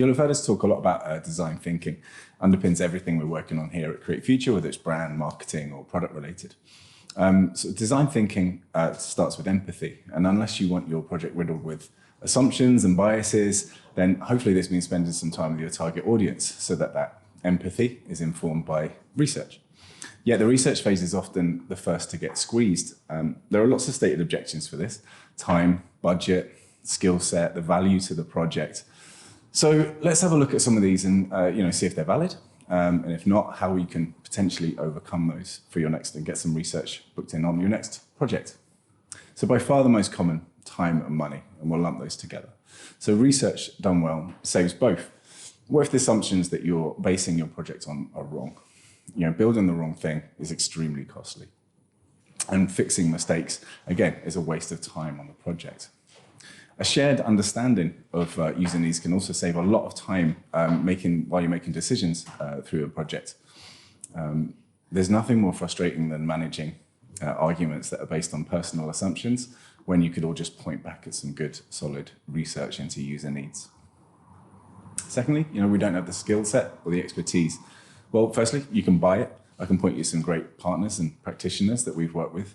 You'll have heard us talk a lot about design thinking. Underpins everything we're working on here at CreateFuture, whether it's brand, marketing, or product related. So design thinking starts with empathy. And unless you want your project riddled with assumptions and biases, then hopefully this means spending some time with your target audience so that that empathy is informed by research. Yet the research phase is often the first to get squeezed. There are lots of stated objections for this: time, budget, skill set, the value to the project. So let's have a look at some of these and see if they're valid. And if not, how you can potentially overcome those for your next and get some research booked in on your next project. So by far the most common, time and money, and we'll lump those together. So research done well saves both. What if the assumptions that you're basing your project on are wrong? Building the wrong thing is extremely costly. And fixing mistakes, again, is a waste of time on the project. A shared understanding of using these can also save a lot of time while you're making decisions through a project. There's nothing more frustrating than managing arguments that are based on personal assumptions when you could all just point back at some good, solid research into user needs. Secondly, we don't have the skill set or the expertise. Well, firstly, you can buy it. I can point you to some great partners and practitioners that we've worked with.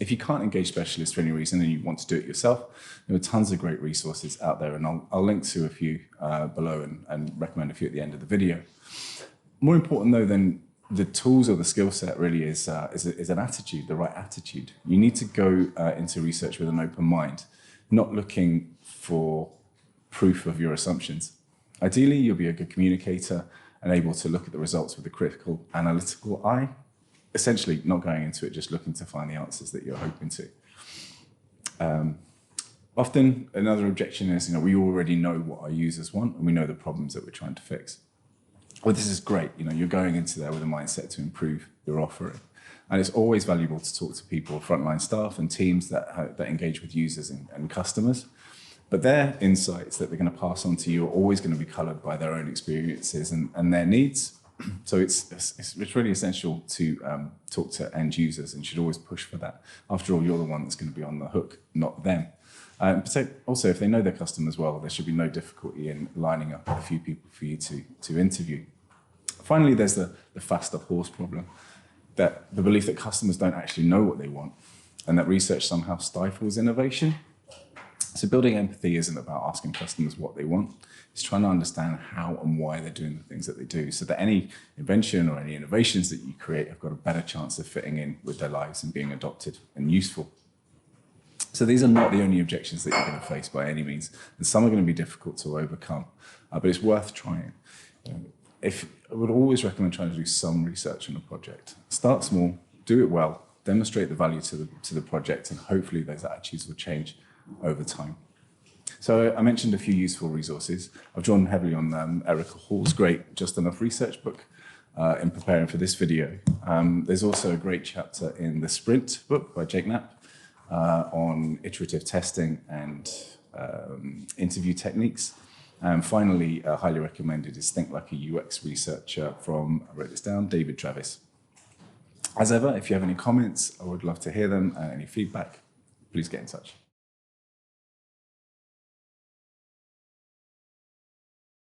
If you can't engage specialists for any reason and you want to do it yourself, there are tons of great resources out there, and I'll link to a few below and recommend a few at the end of the video. More important though than the tools or the skill set really is an attitude, the right attitude. You need to go into research with an open mind, not looking for proof of your assumptions. Ideally, you'll be a good communicator and able to look at the results with a critical, analytical eye, essentially not going into it just looking to find the answers that you're hoping to. Often, another objection is, we already know what our users want and we know the problems that we're trying to fix. Well, this is great. You're going into there with a mindset to improve your offering. And it's always valuable to talk to people, frontline staff and teams that engage with users and customers. But their insights that they're going to pass on to you are always going to be colored by their own experiences and their needs. So it's really essential to talk to end users, and should always push for that. After all, you're the one that's going to be on the hook, not them. But also, if they know their customers well, there should be no difficulty in lining up a few people for you to interview. Finally, there's the faster horse problem, that the belief that customers don't actually know what they want and that research somehow stifles innovation. So building empathy isn't about asking customers what they want. It's trying to understand how and why they're doing the things that they do, so that any invention or any innovations that you create have got a better chance of fitting in with their lives and being adopted and useful. So these are not the only objections that you're going to face by any means, and some are going to be difficult to overcome, but it's worth trying. I would always recommend trying to do some research on a project. Start small, do it well, demonstrate the value to the project, and hopefully those attitudes will change over time. So I mentioned a few useful resources. I've drawn heavily on Erica Hall's great Just Enough Research book in preparing for this video. There's also a great chapter in the Sprint book by Jake Knapp on iterative testing and interview techniques. And finally, highly recommended is Think Like a UX Researcher from, I wrote this down, David Travis. As ever, if you have any comments, I would love to hear them, and any feedback, please get in touch.